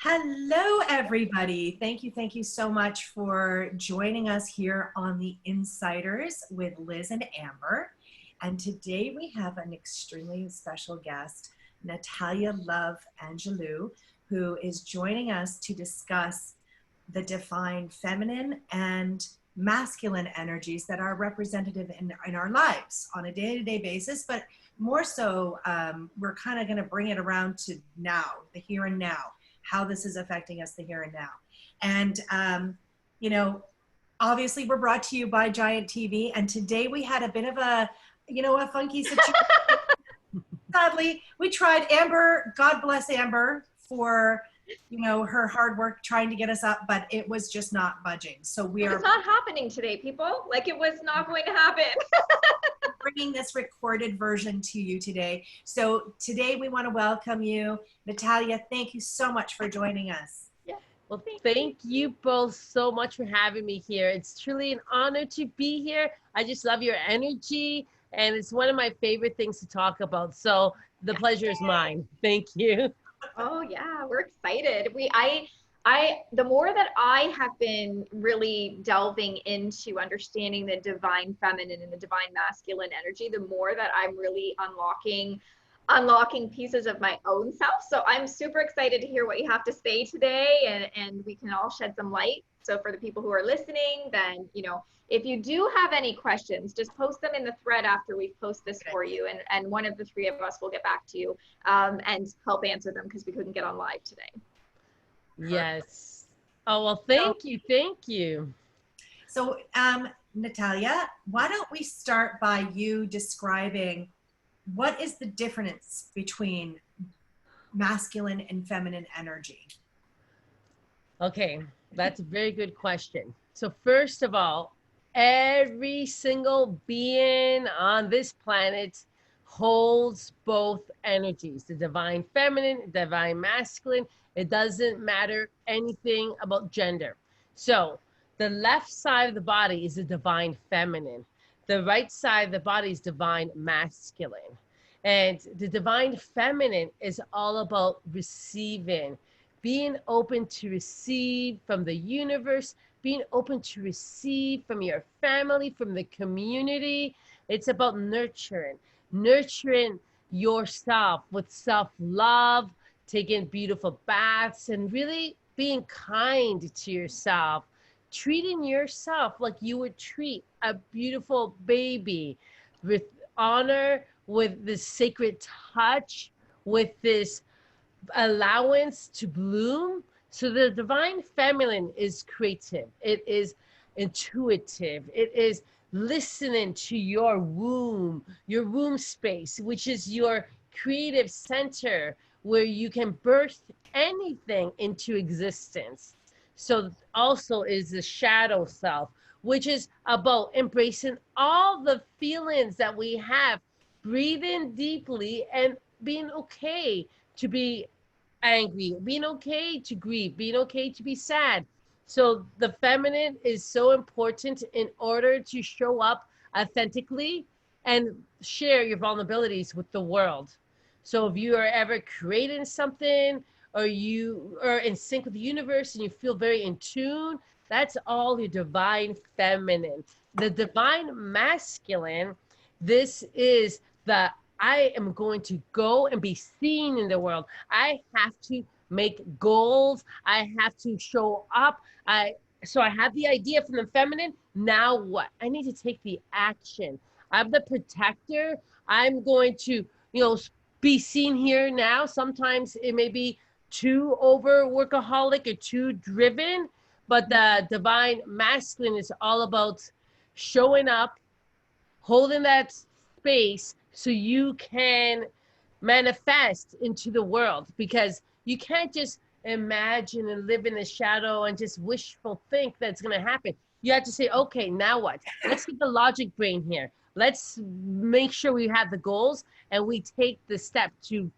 Hello, everybody. Thank you so much for joining us here on The Insiders with Liz and Amber. And today we have an extremely special guest, Natalia Love Angelou, who is joining us to discuss the divine feminine and masculine energies that are representative in our lives on a day-to-day basis, but more so, we're kind of going to bring it around to now, the here and now, how this is affecting us the here and now. And, obviously we're brought to you by Giant TV. And today we had a bit of a funky situation. Sadly, we tried Amber, God bless Amber for, her hard work trying to get us up, but it was just not budging. So It's not happening today, people. Like it was not going to happen. Bringing this recorded version to you today. So today we want to welcome you. Natalia, thank you so much for joining us. Yeah. Well, thank you both so much for having me here. It's truly an honor to be here. I just love your energy, and it's one of my favorite things to talk about. So the pleasure is mine. Thank you. Oh yeah, we're excited. The more that I have been really delving into understanding the divine feminine and the divine masculine energy, the more that I'm really unlocking pieces of my own self. So I'm super excited to hear what you have to say today, and we can all shed some light. So for the people who are listening, then, if you do have any questions, just post them in the thread after we post this for you. And one of the three of us will get back to you and help answer them because we couldn't get on live today. Yes. Oh, well, thank you. Thank you. So, Natalia, why don't we start by you describing what is the difference between masculine and feminine energy? Okay, that's a very good question. So first of all, every single being on this planet holds both energies, the divine feminine, divine masculine. It doesn't matter anything about gender. So the left side of the body is the divine feminine. The right side of the body is divine masculine. And the divine feminine is all about receiving, being open to receive from the universe, being open to receive from your family, from the community. It's about nurturing yourself with self-love, taking beautiful baths, and really being kind to yourself, treating yourself like you would treat a beautiful baby, with honor, with this sacred touch, with this allowance to bloom. So the divine feminine is creative. It is intuitive. It is listening to your womb space, which is your creative center where you can birth anything into existence. So also is the shadow self, which is about embracing all the feelings that we have, breathing deeply and being okay to be angry, being okay to grieve, being okay to be sad. So the feminine is so important in order to show up authentically and share your vulnerabilities with the world. So if you are ever creating something, or you are in sync with the universe and you feel very in tune, that's all your divine feminine. The divine masculine, this is the I am going to go and be seen in the world. I have to make goals. I have to show up. So I have the idea from the feminine. Now what? I need to take the action. I'm the protector. I'm going to, be seen here now. Sometimes it may be too over workaholic or too driven, but the divine masculine is all about showing up, holding that space so you can manifest into the world, because you can't just imagine and live in the shadow and just wishful think that's going to happen. You have to say, okay, now what? Let's get the logic brain here. Let's make sure we have the goals and we take the step to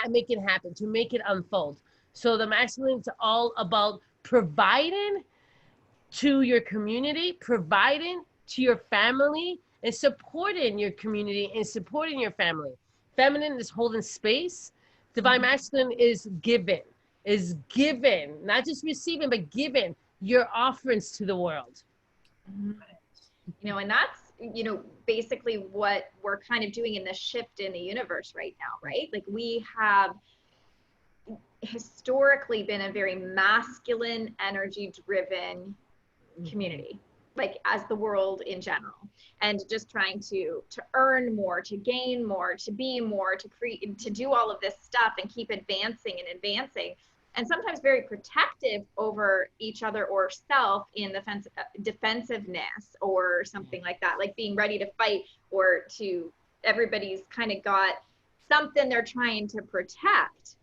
make it happen, to make it unfold. So the masculine is all about providing to your community, providing to your family, and supporting your community and supporting your family. Feminine is holding space. Divine masculine is giving. is given, not just receiving, but given your offerings to the world. Mhm. You know, and that's, basically what we're kind of doing in the shift in the universe right now, right? Like we have historically been a very masculine, energy driven community, like as the world in general, and just trying to earn more, to gain more, to be more, to create, to do all of this stuff and keep advancing and advancing, and sometimes very protective over each other or self in the defensiveness or something like that, like being ready to fight, or to, everybody's kind of got something they're trying to protect.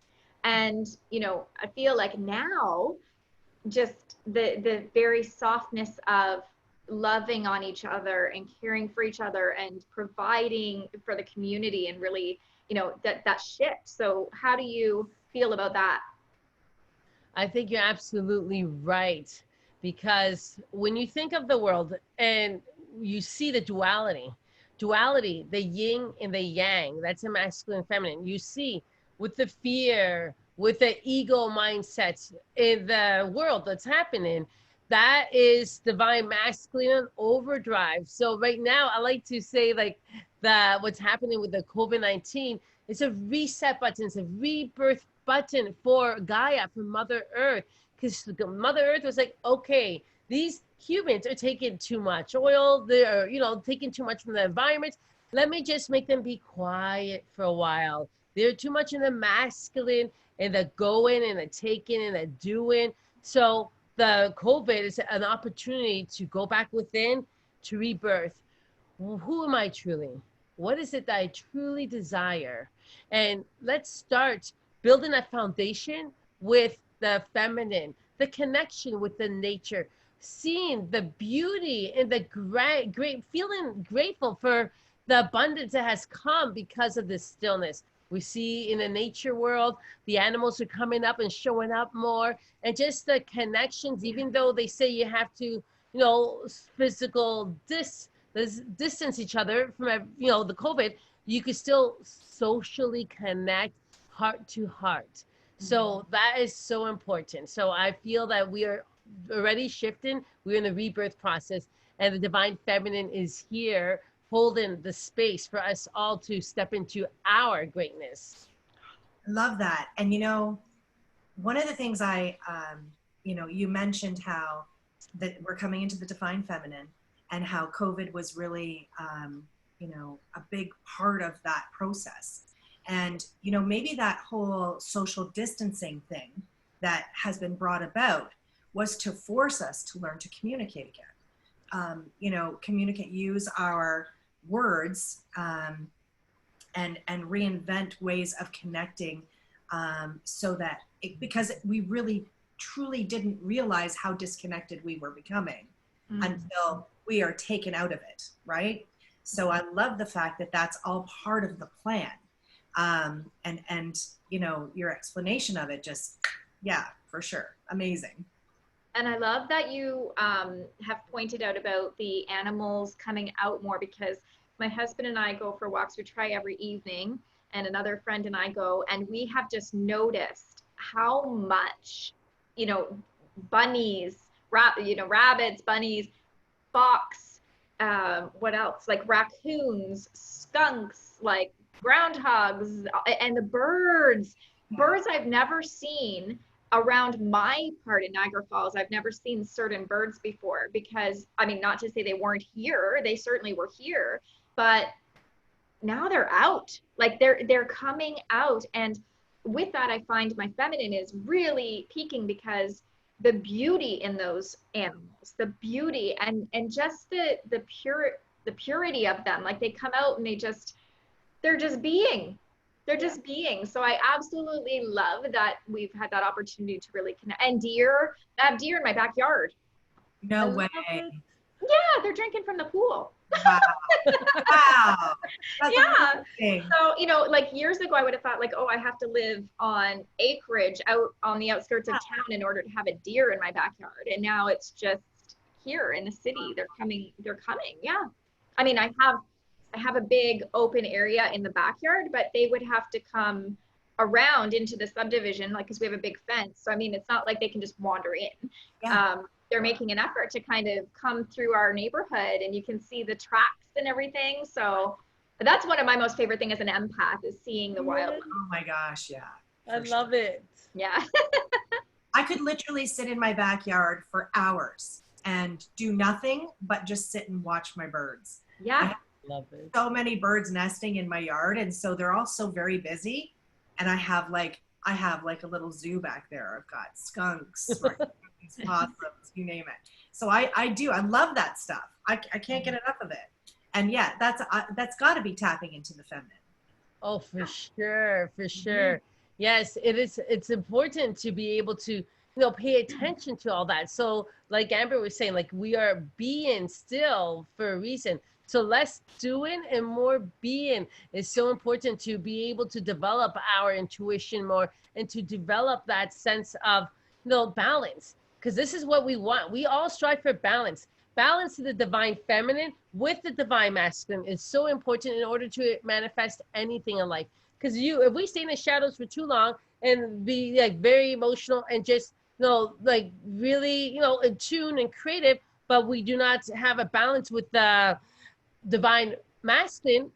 And I feel like now just the very softness of loving on each other and caring for each other and providing for the community, and really, that shift. So how do you feel about that? I think you're absolutely right. Because when you think of the world and you see the duality, the yin and the yang, that's a masculine and feminine. You see with the fear, with the ego mindsets in the world that's happening, that is divine masculine and overdrive. So right now, I like to say like what's happening with the COVID-19, it's a reset button, it's a rebirth button for Gaia, for Mother Earth, because Mother Earth was like, okay, these humans are taking too much oil, they're taking too much from the environment. Let me just make them be quiet for a while. They're too much in the masculine and the going and the taking and the doing. So the COVID is an opportunity to go back within, to rebirth. Who am I truly? What is it that I truly desire? And let's start building a foundation with the feminine, the connection with the nature, seeing the beauty and the great feeling grateful for the abundance that has come because of this stillness. We see in the nature world, the animals are coming up and showing up more, and just the connections, even though they say you have to, physical distance each other from, the COVID, you could still socially connect heart to heart. So that is so important. So I feel that we are already shifting. We're in the rebirth process, and the divine feminine is here holding the space for us all to step into our greatness. Love that. And one of the things you mentioned how that we're coming into the divine feminine, and how COVID was really, a big part of that process. And, maybe that whole social distancing thing that has been brought about was to force us to learn to communicate again. Communicate, use our words, and reinvent ways of connecting, so that because we really truly didn't realize how disconnected we were becoming until we are taken out of it, right? So I love the fact that that's all part of the plan. And your explanation of it, just, yeah, for sure. Amazing. And I love that you have pointed out about the animals coming out more, because my husband and I go for walks. We try every evening, and another friend and I go, and we have just noticed how much, bunnies, rabbits, bunnies, fox, what else? Like raccoons, skunks, like groundhogs, and the birds I've never seen around my part in Niagara Falls. I've never seen certain birds before, because not to say they weren't here, they certainly were here, but now they're out, like they're coming out. And with that, I find my feminine is really peaking, because the beauty in those animals, the beauty and just the purity of them, like they come out and they're just being. They're just being. So I absolutely love that we've had that opportunity to really connect. And deer, I have deer in my backyard. No way. Yeah, they're drinking from the pool. Wow. Wow. That's Yeah. amazing. So, like years ago, I would have thought like, oh, I have to live on acreage out on the outskirts of town in order to have a deer in my backyard. And now it's just here in the city. They're coming. Yeah. I have a big open area in the backyard, but they would have to come around into the subdivision, like, because we have a big fence. So, I mean, it's not like they can just wander in. Yeah. They're making an effort to kind of come through our neighborhood, and you can see the tracks and everything. So that's one of my most favorite thing as an empath, is seeing the wildlife. Oh my gosh, yeah. I love it. Yeah. I could literally sit in my backyard for hours and do nothing but just sit and watch my birds. Yeah. Love it. So many birds nesting in my yard, and so they're all so very busy. And I have like a little zoo back there. I've got skunks, possums, you name it. So I love that stuff. I can't get enough of it. And yeah, that's got to be tapping into the feminine. Oh, for sure, for sure. Yes, it is. It's important to be able to, you know, pay attention to all that. So, like Amber was saying, like, we are being still for a reason. So less doing and more being is so important, to be able to develop our intuition more and to develop that sense of, you know, balance. Because this is what we want. We all strive for balance. Balance of the divine feminine with the divine masculine is so important in order to manifest anything in life. Because if we stay in the shadows for too long and be like very emotional and just, you know, like really, you know, in tune and creative, but we do not have a balance with the divine masculine,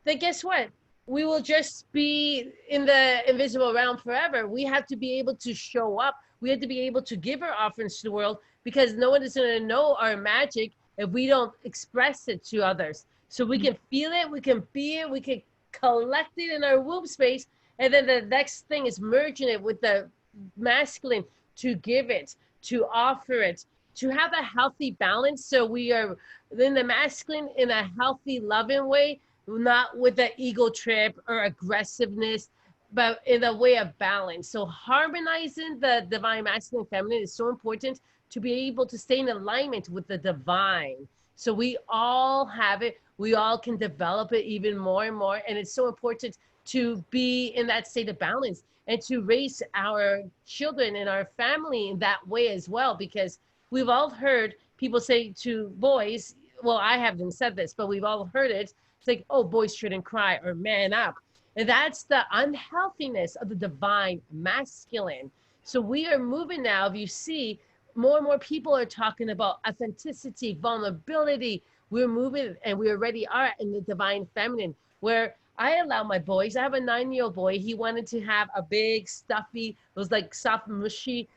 then guess what? We will just be in the invisible realm forever. We have to be able to show up. We have to be able to give our offerings to the world, because no one is going to know our magic if we don't express it to others. So we can feel it, we can be it, we can collect it in our womb space, and then the next thing is merging it with the masculine to give it, to offer it, to have a healthy balance. So we are in the masculine in a healthy, loving way, not with the ego trip or aggressiveness, but in a way of balance. So harmonizing the divine masculine feminine is so important, to be able to stay in alignment with the divine. So we all have it. We all can develop it even more and more. And it's so important to be in that state of balance and to raise our children and our family in that way as well. Because we've all heard people say to boys, well, I haven't said this, but we've all heard it. It's like, oh, boys shouldn't cry, or man up. And that's the unhealthiness of the divine masculine. So we are moving now, if you see, more and more people are talking about authenticity, vulnerability. We're moving, and we already are in the divine feminine, where I allow my boys. I have a 9-year-old boy. He wanted to have a big stuffy, those like soft mushy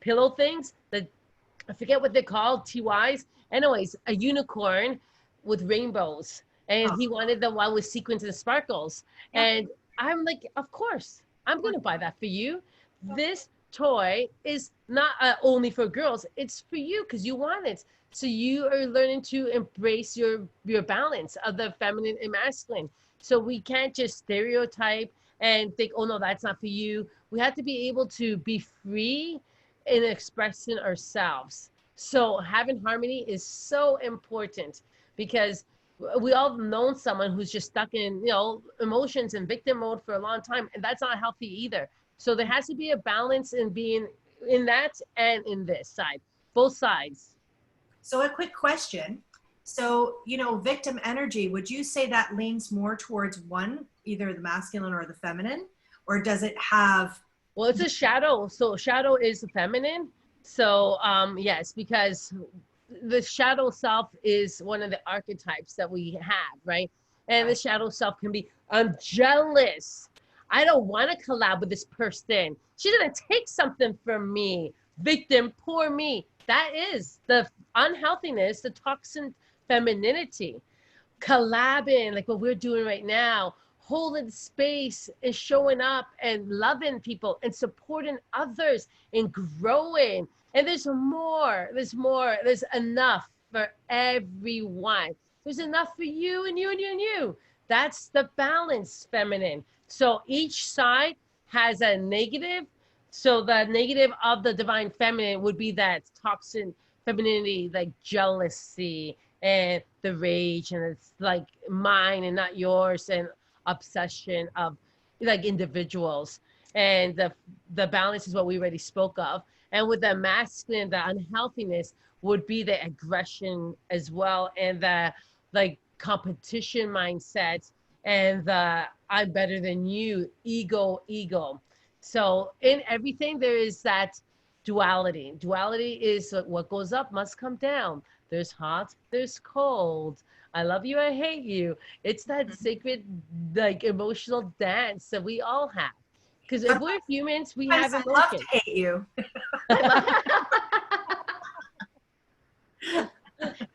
pillow things that I forget what they're called, TYs. Anyways, a unicorn with rainbows, and he wanted the one with sequins and sparkles. And I'm like, of course, I'm gonna buy that for you. This toy is not only for girls, it's for you because you want it. So you are learning to embrace your balance of the feminine and masculine. So we can't just stereotype and think, oh no, that's not for you. We have to be able to be free in expressing ourselves. So having harmony is so important, because we all known someone who's just stuck in, you know, emotions and victim mode for a long time, and that's not healthy either. So there has to be a balance in being in that and in this side, both sides. So a quick question. So, you know, victim energy, would you say that leans more towards one, either the masculine or the feminine, or does it have? Well, it's a shadow. So shadow is feminine. So yes, because the shadow self is one of the archetypes that we have, right? And the shadow self can be, I'm jealous. I don't want to collab with this person. She's going to take something from me. Victim, poor me. That is the unhealthiness, the toxin femininity. Collabing, like what we're doing right now, holding space and showing up and loving people and supporting others and growing. And there's more, there's enough for everyone. There's enough for you and you and you and you. That's the balance feminine. So each side has a negative. So the negative of the divine feminine would be that toxin femininity, like jealousy and the rage, and it's like mine and not yours, and obsession of like individuals. And the balance is what we already spoke of. And with the masculine, the unhealthiness would be the aggression as well, and the like competition mindset, and the I'm better than you, ego. So in everything, there is that duality. Duality is what goes up must come down. There's hot, there's cold. I love you, I hate you. It's that sacred, like emotional dance that we all have. Because if we're humans, we have Sometimes I love to emotions. hate you.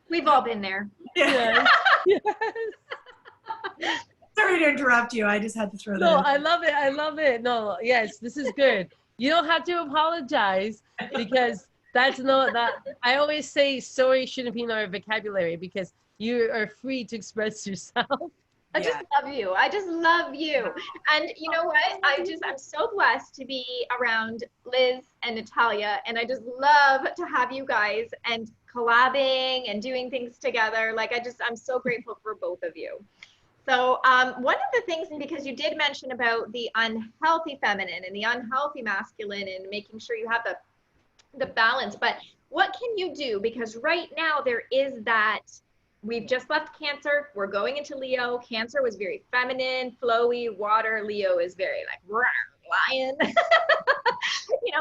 We've all been there. Yes. Yes. Sorry to interrupt you. I just had to throw that No, in. I love it. I love it. No, yes, this is good. You don't have to apologize because that's no that I always say sorry shouldn't be in our vocabulary because you are free to express yourself. I just love you. I just love you. And you know what? I'm so blessed to be around Liz and Natalia. And I just love to have you guys and collabing and doing things together. Like, I'm so grateful for both of you. So one of the things, and because you did mention about the unhealthy feminine and the unhealthy masculine and making sure you have the balance, but what can you do? Because right now there is that, we've just left Cancer, we're going into Leo. Cancer was very feminine, flowy, water. Leo is very like lion,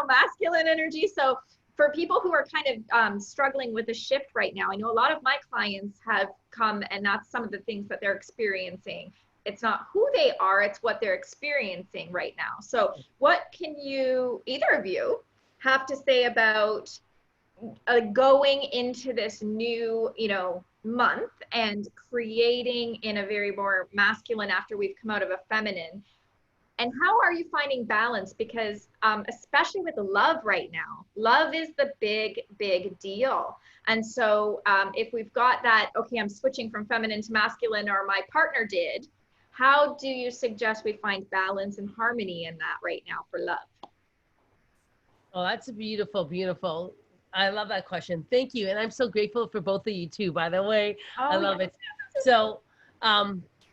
masculine energy. So for people who are kind of struggling with a shift right now, I know a lot of my clients have come, and that's some of the things that they're experiencing. It's not who they are, it's what they're experiencing right now. So what can you, either of you, have to say about going into this new, month and creating in a very more masculine after we've come out of a feminine? And how are you finding balance? Because especially with love right now, love is the big, big deal. And so if we've got that, okay, I'm switching from feminine to masculine, or my partner did, how do you suggest we find balance and harmony in that right now for love? Oh, that's beautiful, beautiful. I love that question. Thank you. And I'm so grateful for both of you too, by the way. I love it. So,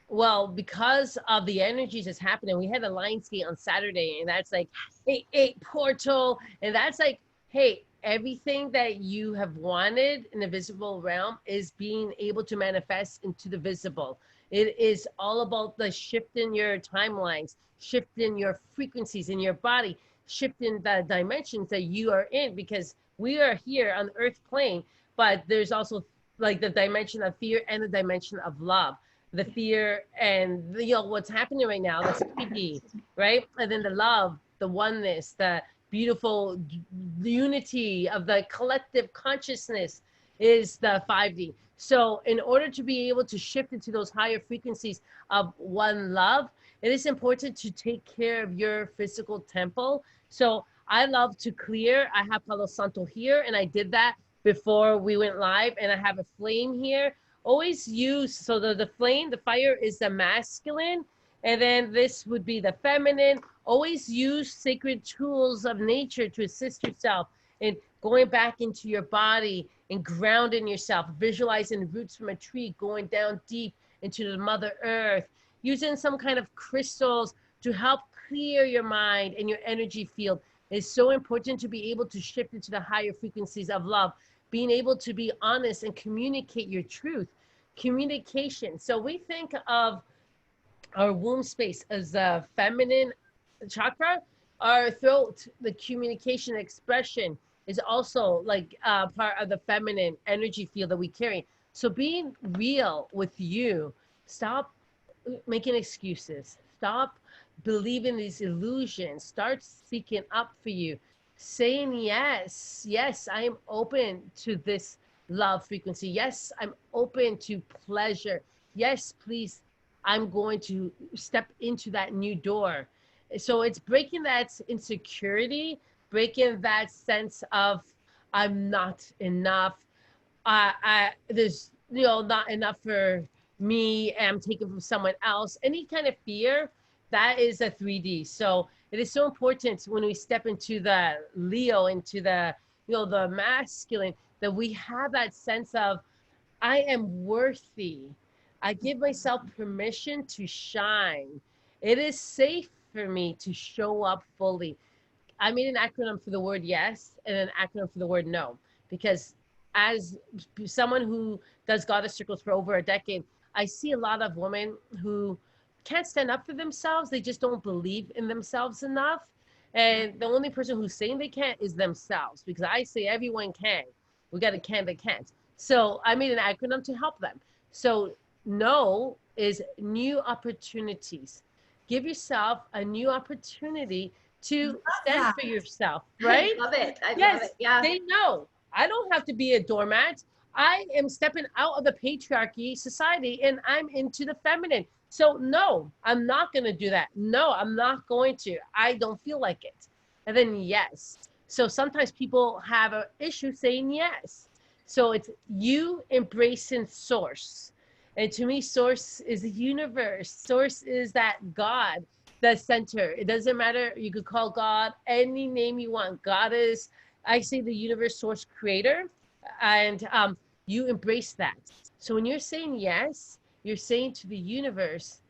well, because of the energies that's happening, we had a Lionsgate on Saturday, and that's like eight portal, and that's like, hey, everything that you have wanted in the visible realm is being able to manifest into the visible. It is all about the shift in your timelines, shift in your frequencies in your body, shift in the dimensions that you are in, because we are here on the earth plane, but there's also like the dimension of fear and the dimension of love. The fear and what's happening right now, that's 3D, right? And then the love, the oneness, the beautiful unity of the collective consciousness is the 5D. So in order to be able to shift into those higher frequencies of one love, it is important to take care of your physical temple. So I love to clear. I have Palo Santo here, and I did that before we went live, and I have a flame here. Always use, so the flame, the fire is the masculine, and then this would be the feminine. Always use sacred tools of nature to assist yourself in going back into your body and grounding yourself, visualizing roots from a tree going down deep into the Mother Earth, using some kind of crystals to help clear your mind and your energy field. It's so important to be able to shift into the higher frequencies of love, being able to be honest and communicate your truth. Communication. So we think of our womb space as the feminine chakra. Our throat, the communication expression, is also like part of the feminine energy field that we carry. So being real with you, stop making excuses, stop believing these illusions, start speaking up for you, saying yes, I am open to this love frequency. Yes, I'm open to pleasure. Yes, please, I'm going to step into that new door. So it's breaking that insecurity, breaking that sense of I'm not enough. There's not enough for me. I'm taken from someone else. Any kind of fear, that is a 3D. So it is so important when we step into the Leo, into the the masculine, that we have that sense of I am worthy. I give myself permission to shine. It is safe for me to show up fully. I made an acronym for the word yes and an acronym for the word no, because as someone who does goddess circles for over a decade, I see a lot of women who can't stand up for themselves. They just don't believe in themselves enough. And the only person who's saying they can't is themselves, because I say everyone can. We got to can that can't. So I made an acronym to help them. So no is new opportunities. Give yourself a new opportunity to stand that. for yourself, I right? love it. I Yes, love it. Yeah. they know. I don't have to be a doormat. I am stepping out of the patriarchy society and I'm into the feminine. So no, I'm not going to do that. No, I'm not going to. I don't feel like it. And then yes. So sometimes people have an issue saying yes. So it's you embracing source. And to me, source is the universe. Source is that God, the center. It doesn't matter. You could call God any name you want. God is, I say, the universe, source, creator. And you embrace that. So when you're saying yes, you're saying to the universe,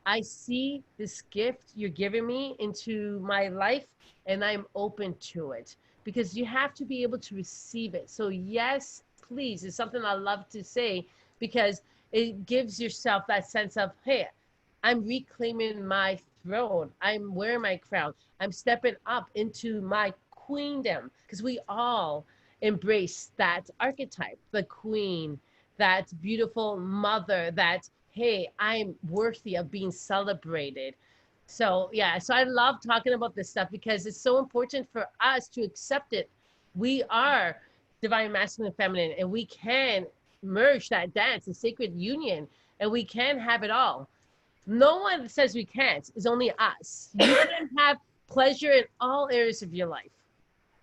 I see this gift you're giving me into my life and I'm open to it, because you have to be able to receive it. So yes, please, is something I love to say, because it gives yourself that sense of, hey, I'm reclaiming my throne. I'm wearing my crown. I'm stepping up into my queendom, because we all embrace that archetype, the queen, that beautiful mother, that, hey, I'm worthy of being celebrated. So yeah, so I love talking about this stuff because it's so important for us to accept it. We are divine masculine and feminine, and we can merge that dance, the sacred union, and we can have it all. No one says we can't. It's only us. You can have pleasure in all areas of your life.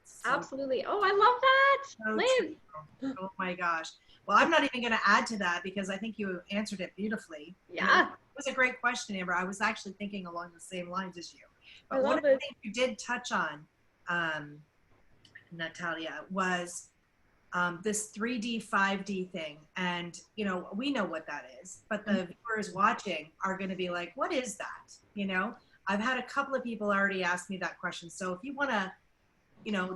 So, Absolutely. Oh, I love that. so Liz. true. Oh my gosh. Well, I'm not even going to add to that because I think you answered it beautifully. Yeah. It was a great question, Amber. I was actually thinking along the same lines as you. I But one love of the it. things you did touch on, Natalia, was this 3D, 5D thing. And, we know what that is, but the viewers watching are going to be like, what is that? I've had a couple of people already ask me that question. So if you want to,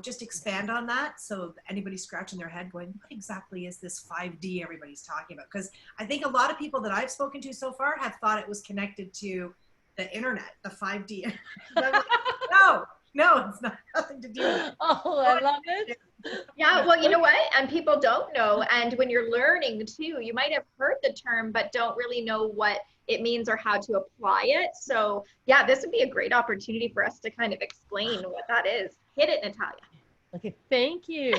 just expand on that. So anybody scratching their head going, what exactly is this 5D everybody's talking about? Because I think a lot of people that I've spoken to so far have thought it was connected to the internet, the 5D. Like, no, it's not, nothing to do with it. Oh, I love it. Yeah, well, you know what? And people don't know. And when you're learning too, you might have heard the term, but don't really know what it means or how to apply it. So yeah, this would be a great opportunity for us to kind of explain what that is. Hit it, Natalia. Okay, thank you.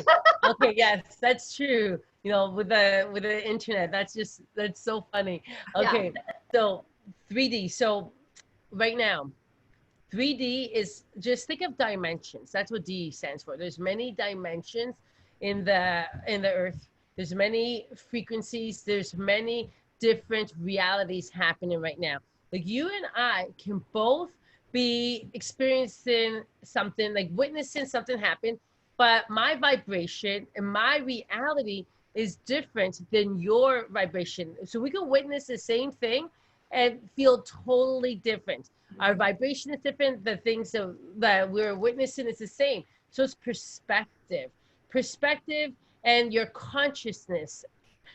Okay, yes, that's true. With the internet, that's so funny. Okay, so 3D. So right now, 3D is, just think of dimensions. That's what D stands for. There's many dimensions in the earth. There's many frequencies. There's many different realities happening right now. Like you and I can both be experiencing something, like witnessing something happen, but my vibration and my reality is different than your vibration. So we can witness the same thing and feel totally different. Our vibration is different. The things that we're witnessing is the same. So it's perspective, and your consciousness.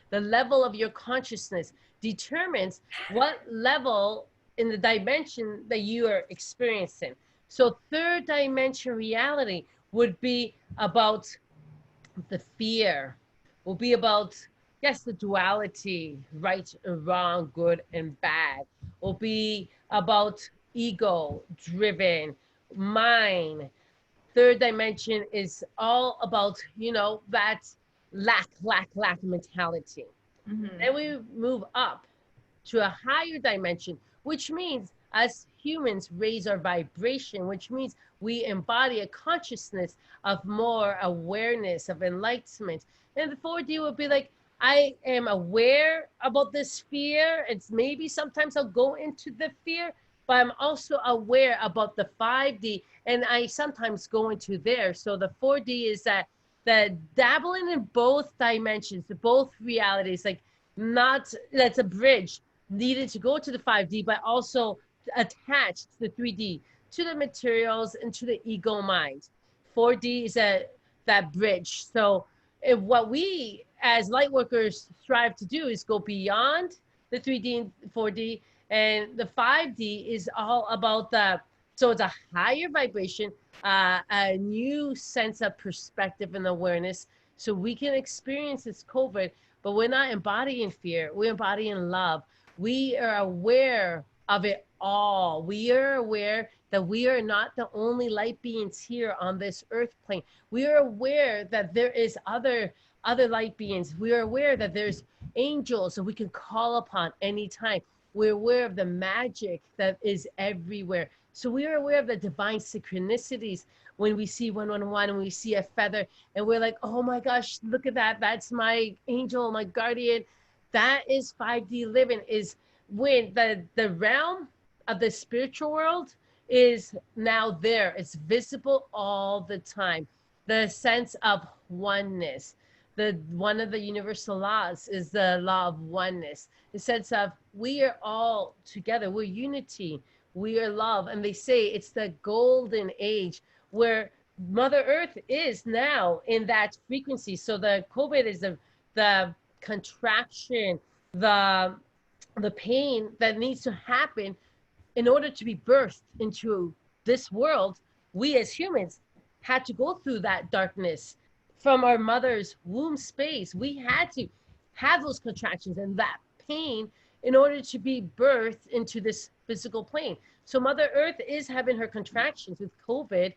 The level of your consciousness determines what level in the dimension that you are experiencing. So third dimension reality would be about the fear, will be about, yes, the duality, right and wrong, good and bad, will be about ego driven, mind. Third dimension is all about, that lack mentality. Mm-hmm. Then we move up to a higher dimension, which means as humans raise our vibration, which means we embody a consciousness of more awareness, of enlightenment. And the 4D would be like, I am aware about this fear. It's maybe sometimes I'll go into the fear, but I'm also aware about the 5D, and I sometimes go into there. So the 4D is that dabbling in both dimensions, both realities, like not, that's a bridge needed to go to the 5D, but also attached to the 3D, to the materials and to the ego mind. 4D is that bridge. So if what we as light workers strive to do is go beyond the 3D and 4D And the 5D is all about so it's a higher vibration, a new sense of perspective and awareness. So we can experience this COVID, but we're not embodying fear. We're embodying love. We are aware of it all. We are aware that we are not the only light beings here on this earth plane. We are aware that there is other light beings. We are aware that there's angels that we can call upon anytime. We're aware of the magic that is everywhere. So we are aware of the divine synchronicities when we see 111 and we see a feather and we're like, oh my gosh, look at that. That's my angel, my guardian. That is 5D living, is when the realm of the spiritual world is now there. It's visible all the time. The sense of oneness. One of the universal laws is the law of oneness. The sense of we are all together. We're unity. We are love. And they say it's the golden age where Mother Earth is now in that frequency. So the COVID is the contraction, the pain that needs to happen in order to be birthed into this world. We as humans had to go through that darkness from our mother's womb space. We had to have those contractions and that pain in order to be birthed into this physical plane. So Mother Earth is having her contractions with COVID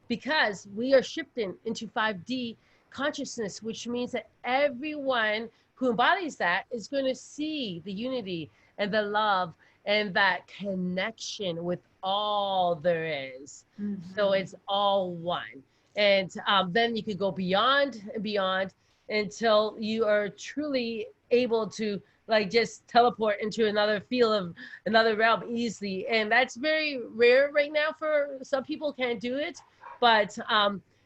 because we are shifting into 5D consciousness, which means that everyone who embodies that is going to see the unity and the love and that connection with all there is. So it's all one. And then you could go beyond and beyond until you are truly able to like just teleport into another field of another realm easily. And that's very rare right now. For some people can't do it, but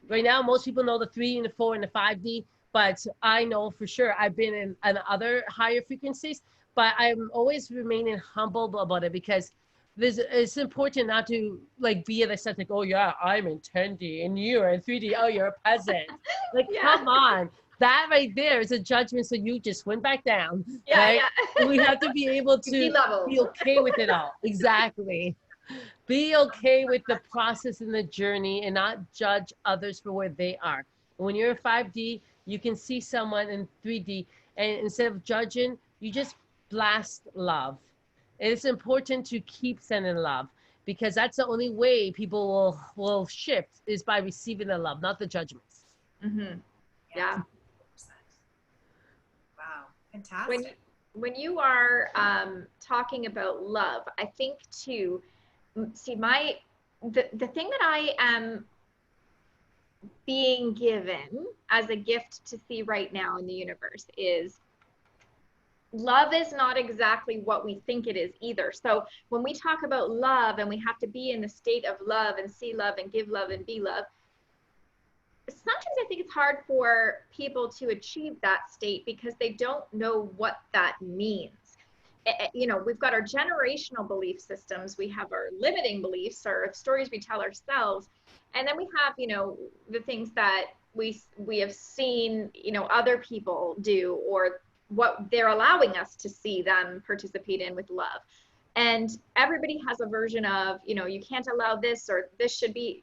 right now most people know the 3 and the 4 and the 5D. But I know for sure I've been in other higher frequencies, but I'm always remaining humble about it because it's important not to like be the sense like, oh yeah, I'm in 10D and you're in 3D. Oh, you're a peasant. Like, come on. That right there is a judgment. So you just went back down. Right? We have to be able to be okay with it all. Exactly. Be okay with the process and the journey and not judge others for where they are. When you're in 5D, you can see someone in 3D, and instead of judging, you just blast love. It's important to keep sending love because that's the only way people will shift is by receiving the love, not the judgments. Yeah. Wow. Fantastic. When you are talking about love, I think too, see the thing that I am being given as a gift to see right now in the universe is love is not exactly what we think it is either. So when we talk about love and we have to be in the state of love and see love and give love and be love, sometimes I think it's hard for people to achieve that state because they don't know what that means. You know, we've got our generational belief systems, we have our limiting beliefs, our stories we tell ourselves, and then we have, you know, the things that we have seen, you know, other people do or what they're allowing us to see them participate in with love. And everybody has a version of, you know, you can't allow this, or this should be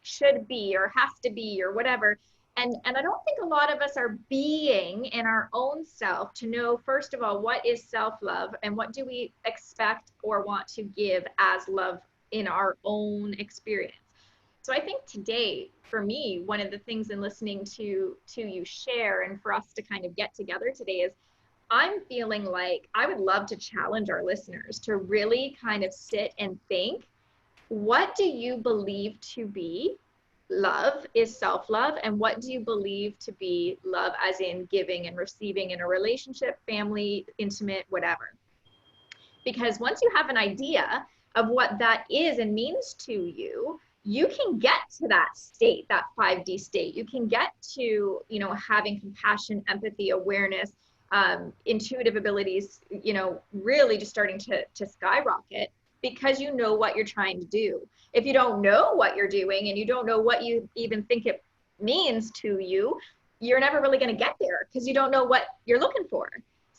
or has to be or whatever. And I don't think a lot of us are being in our own self to know, first of all, what is self-love and what do we expect or want to give as love in our own experience. So I think today, for me, one of the things in listening to you share and for us to kind of get together today is I'm feeling like I would love to challenge our listeners to really kind of sit and think, what do you believe to be love is self-love, and what do you believe to be love as in giving and receiving in a relationship, family, intimate, whatever. Because once you have an idea of what that is and means to you, you can get to that state, that 5D state. You can get to, you know, having compassion, empathy, awareness, intuitive abilities, you know, really just starting to skyrocket because you know what you're trying to do. If you don't know what you're doing and you don't know what you even think it means to you, you're never really going to get there because you don't know what you're looking for.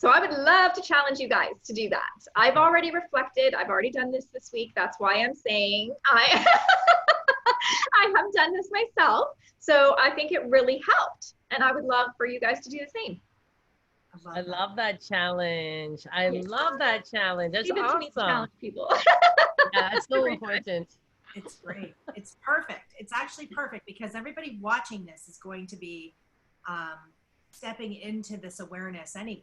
So I would love to challenge you guys to do that. I've already reflected. I've already done this week. That's why I'm saying I I have done this myself. So I think it really helped. And I would love for you guys to do the same. I love that challenge. I love that challenge. That's Leave it to me to awesome. challenge people. Yeah, it's so important. It's great. It's perfect. It's actually perfect because everybody watching this is going to be stepping into this awareness anyway.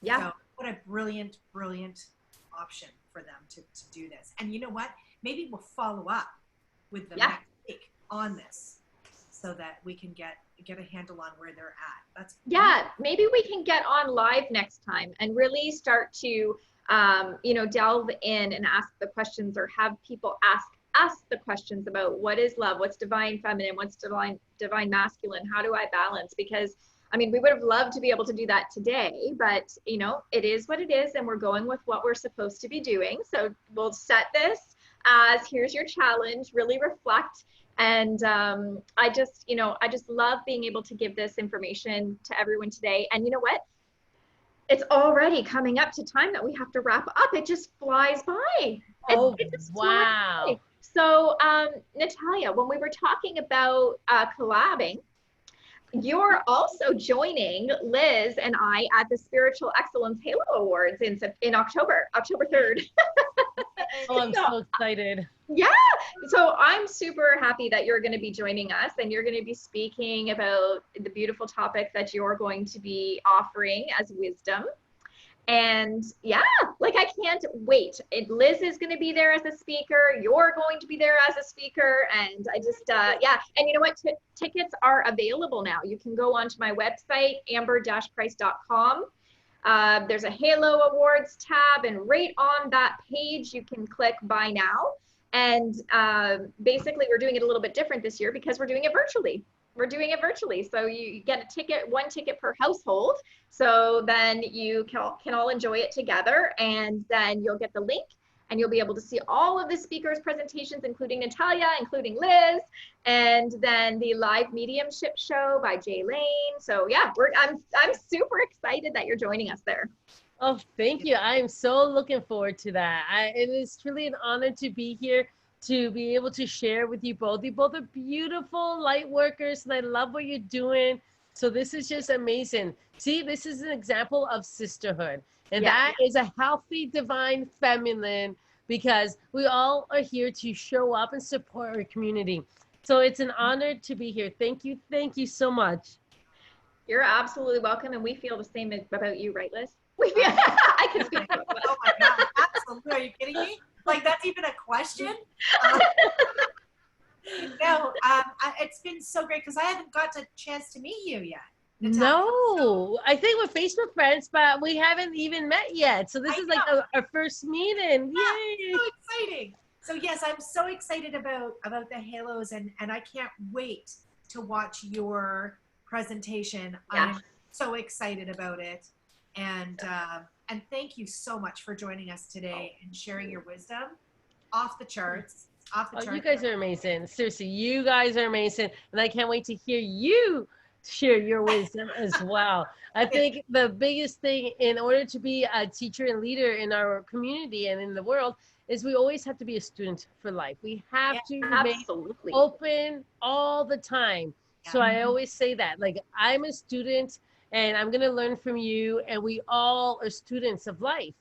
Yeah. So what a brilliant, brilliant option for them to do this. And you know what? Maybe we'll follow up with them next week on this so that we can get a handle on where they're at. That's maybe we can get on live next time and really start to delve in and ask the questions, or have people ask us the questions about what is love, what's divine feminine, what's divine masculine, how do I balance? Because I mean, we would have loved to be able to do that today, but it is what it is, and we're going with what we're supposed to be doing. So we'll set this as, here's your challenge, really reflect. And I just love being able to give this information to everyone today. And you know what? It's already coming up to time that we have to wrap up. It just flies by. It just wow. flies by. So Natalia, when we were talking about collabing, you're also joining Liz and I at the Spiritual Excellence Halo Awards in October 3rd. Oh, I'm so excited. Yeah. So I'm super happy that you're going to be joining us, and you're going to be speaking about the beautiful topic that you're going to be offering as wisdom. And yeah, like I can't wait. Liz is going to be there as a speaker. You're going to be there as a speaker. And I just, And you know what? Tickets are available now. You can go onto my website, amber-price.com. There's a Halo Awards tab, and right on that page, you can click Buy Now. And basically, we're doing it a little bit different this year because we're doing it virtually. So you get one ticket per household. So then you can all enjoy it together, and then you'll get the link, and you'll be able to see all of the speakers' presentations, including Natalia, including Liz, and then the live mediumship show by Jay Lane. So yeah, I'm super excited that you're joining us there. Oh, thank you. I'm so looking forward to that. It is truly an honor to be here, to be able to share with you both. You both are beautiful light workers, and I love what you're doing. So this is just amazing. See, this is an example of sisterhood. And that is a healthy, divine feminine, because we all are here to show up and support our community. So it's an honor to be here. Thank you. Thank you so much. You're absolutely welcome. And we feel the same about you, right, Liz? I can speak about that. Oh my God, absolutely. Are you kidding me? Like, that's even a question? No, it's been so great because I haven't got a chance to meet you yet. Natalia. No, I think we're Facebook friends, but we haven't even met yet. So this is like our first meeting. Yay! So exciting. So yes, I'm so excited about the halos, and I can't wait to watch your presentation. Yeah. I'm so excited about it. And thank you so much for joining us today and sharing your wisdom. Off the charts. You guys are amazing. Seriously, you guys are amazing. And I can't wait to hear you share your wisdom as well. I think the biggest thing in order to be a teacher and leader in our community and in the world is we always have to be a student for life. We have to remain open all the time. Yeah. So I always say that, like, I'm a student and I'm going to learn from you, and we all are students of life.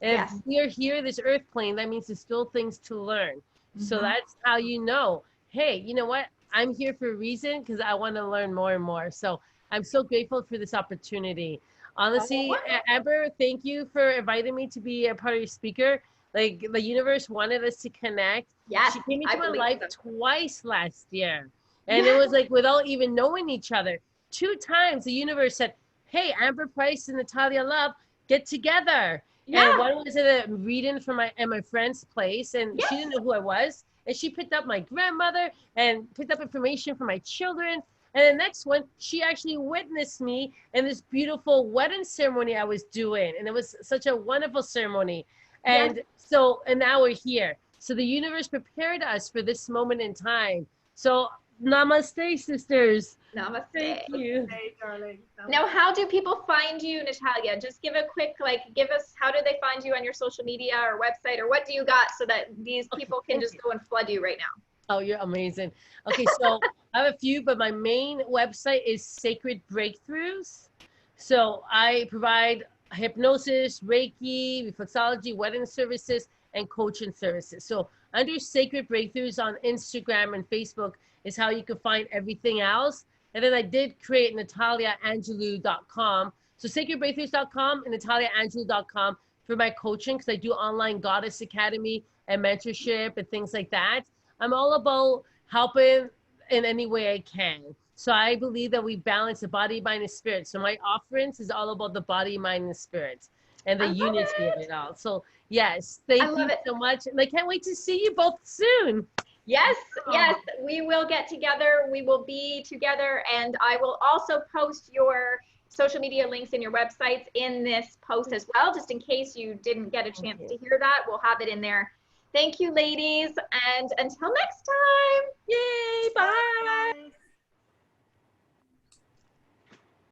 And if we are here, this earth plane, that means there's still things to learn. So that's how you know, hey, you know what? I'm here for a reason, because I want to learn more and more. So I'm so grateful for this opportunity. Honestly, Amber, thank you for inviting me to be a part of your speaker. Like, the universe wanted us to connect. Yes, she came into my life twice last year. And it was like, without even knowing each other. 2 times the universe said, hey, Amber Price and Natalia Love, get together. Yeah. And one was at a reading from my friend's place, and she didn't know who I was. And she picked up my grandmother and picked up information from my children. And the next one, she actually witnessed me in this beautiful wedding ceremony I was doing. And it was such a wonderful ceremony. And so, and now we're here. So the universe prepared us for this moment in time. So Namaste, sisters. Namaste. Thank you. Hey, darling. Now, how do people find you, Natalia? Just give a quick, give us, how do they find you on your social media or website, or what do you got so that these people can just go and flood you right now? Oh, you're amazing. Okay, so I have a few, but my main website is Sacred Breakthroughs. So I provide hypnosis, Reiki, reflexology, wedding services, and coaching services. So under Sacred Breakthroughs on Instagram and Facebook is how you can find everything else. And then I did create nataliaangelou.com. So sacredbreakthroughs.com and nataliaangelou.com for my coaching, because I do online goddess academy and mentorship and things like that. I'm all about helping in any way I can. So I believe that we balance the body, mind, and spirit. So my offerings is all about the body, mind, and spirit, and the unity of it all. So yes, thank you so much. And I can't wait to see you both soon. Yes, yes, we will get together. We will be together, and I will also post your social media links and your websites in this post as well, just in case you didn't get a chance to hear that. We'll have it in there. Thank you, ladies, and until next time. Yay, bye.